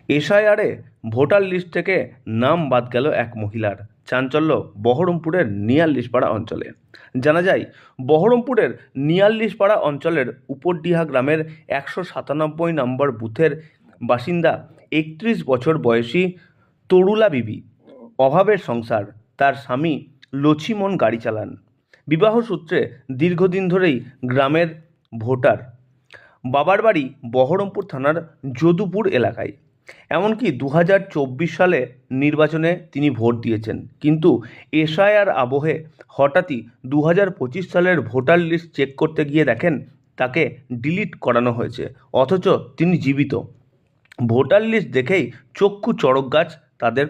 এসআইআরে voter list থেকে নাম বাদ গেল এক মহিলার। চাঞ্চল্য বহরমপুরের নিয়াল্লিশপাড়া অঞ্চলে। জানা যায়, বহরমপুরের নিয়াল্লিশপাড়া অঞ্চলের উপরডিহা গ্রামের 197 নম্বর বুথের বাসিন্দা 31 বছর বয়সী তরুলা বিবি। অভাবের সংসার, তার স্বামী লছিমন গাড়ি চালান। বিবাহ সূত্রে দীর্ঘদিন ধরেই গ্রামের ভোটার। বাবার বাড়ি বহরমপুর থানার যদুপুর এলাকায়। এমনকি 2024 সালে নির্বাচনে তিনি ভোট দিয়েছেন, কিন্তু এসআইআর আবহে হঠাৎই 2025 সালের ভোটার লিস্ট চেক করতে গিয়ে দেখেন তাকে ডিলিট করানো হয়েছে, অথচ তিনি জীবিত। ভোটার লিস্ট দেখেই চক্ষু চড়ক গাছ তাদের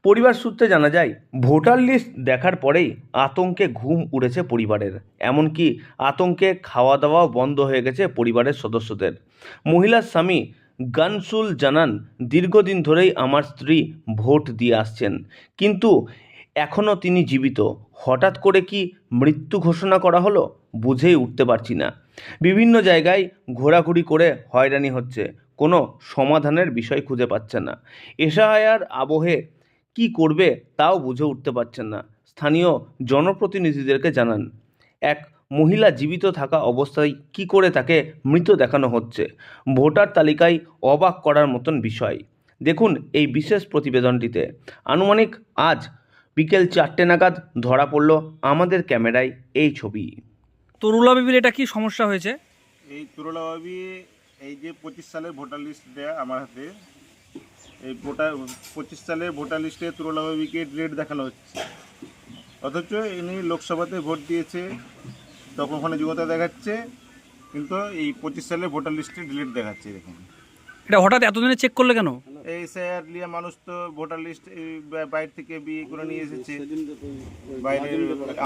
পরিবার সূত্রে জানা যায়, ভোটার লিস্ট দেখার পরেই আতঙ্কে ঘুম উড়েছে পরিবারের। এমনকি আতঙ্কে খাওয়া দাওয়াও বন্ধ হয়ে গেছে পরিবারের সদস্যদের। মহিলার স্বামী গানসুল জানান, দীর্ঘদিন ধরেই আমার স্ত্রী ভোট দিয়ে আসছেন, কিন্তু এখনও তিনি জীবিত। হঠাৎ করে কি মৃত্যু ঘোষণা করা হলো বুঝেই উঠতে পারছি না। বিভিন্ন জায়গায় ঘোরাঘুরি করে হয়রানি হচ্ছে, কোনো সমাধানের বিষয় খুঁজে পাচ্ছে না। এসআইআর আবহে কি করবে তাও বুঝে উঠতে পারছেন না। স্থানীয় জনপ্রতিনিধিদেরকে জানান, এক মহিলা জীবিত থাকা অবস্থায় কি করে তাকে মৃত দেখানো হচ্ছে, ভোটার তালিকায় অবাক করার মতন বিষয়। দেখুন এই বিশেষ প্রতিবেদনটিতে। আনুমানিক আজ বিকেল 4টে নাগাদ ধরা পড়ল আমাদের ক্যামেরায় এই ছবি। তরুলা বিবির এটা কি সমস্যা হয়েছে? এই তুরলা বাবি, এই যে 25 সালের ভোটার লিস্ট দেয়া আমার হাতে, এই 25 সালের ভোটার লিস্টে তুরলা বাবিকে ডিলেট দেখানো হচ্ছে, অথচ ইনি লোকসভাতে ভোট দিয়েছে, তখন ওখানে যোগ্যতা দেখাচ্ছে, কিন্তু এই 25 সালের ভোটার লিস্টে ডিলেট দেখাচ্ছে। দেখুন এটা হঠাৎ এতদিনে চেক করলে কেন? এই এসআইআর লিয়া মানুষ তো ভোটার লিস্ট বাইরে থেকে বিয়ে করে নিয়ে এসেছে, বাইরে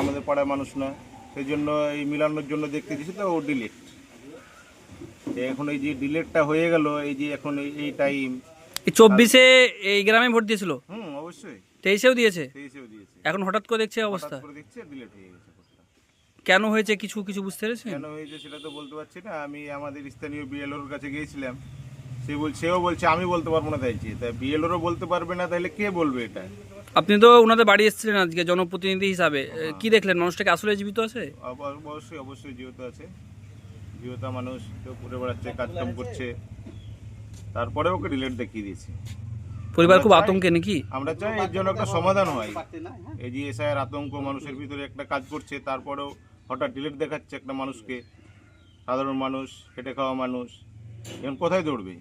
আমাদের পাড়ার মানুষ নয়, সেই জন্য এই মিলানোর জন্য দেখতে দিয়েছে, তো ও ডিলেট। এখন এই যে ডিলেটটা হয়ে গেল, এই যে এখন এই টাইম, এই 24-এ এই গ্রামে ভোট দিয়েছিল, অবশ্যই 23-এও দিয়েছে, 23-এও দিয়েছে, এখন হঠাৎ করে দেখছে অবস্থা। হঠাৎ করে দেখছে ডিলেট হয়ে গেছে ভোটটা। কেন হয়েছে কিছু বুঝতে পেরেছেন? কেন হয়েছে সেটা তো বলতে পারছি না। আমি আমাদের স্থানীয় বিএলওর কাছে গিয়েছিলাম, সেও বলছে আমি বলতে পারবো না, তাই বিএলওরও বলতে পারবে না, তাহলে কে বলবে এটা? আপনি তো ওনাদের বাড়ি এসেছিলেন আজকে জনপ্রতিনিধি হিসাবে, কি দেখলেন? মানুষটাকে আসলে জীবিত আছে? অবশ্যই জীবিত আছে। জীবিত মানুষ কেউ ঘুরে বেড়াচ্ছে, কাজকাম করছে, তারপরে ওকে ডিলেট দেখিয়ে দিয়েছে। পরিবার খুব আতঙ্কে নাকি? আমরা চাই এর জন্য একটা সমাধান হয়। এই যে এসআইআর আতঙ্ক মানুষের ভিতরে একটা কাজ করছে, তারপরেও হঠাৎ ডিলেট দেখাচ্ছে একটা মানুষকে। সাধারণ মানুষ, খেটে খাওয়া মানুষ, এখন কোথায় দৌড়বে?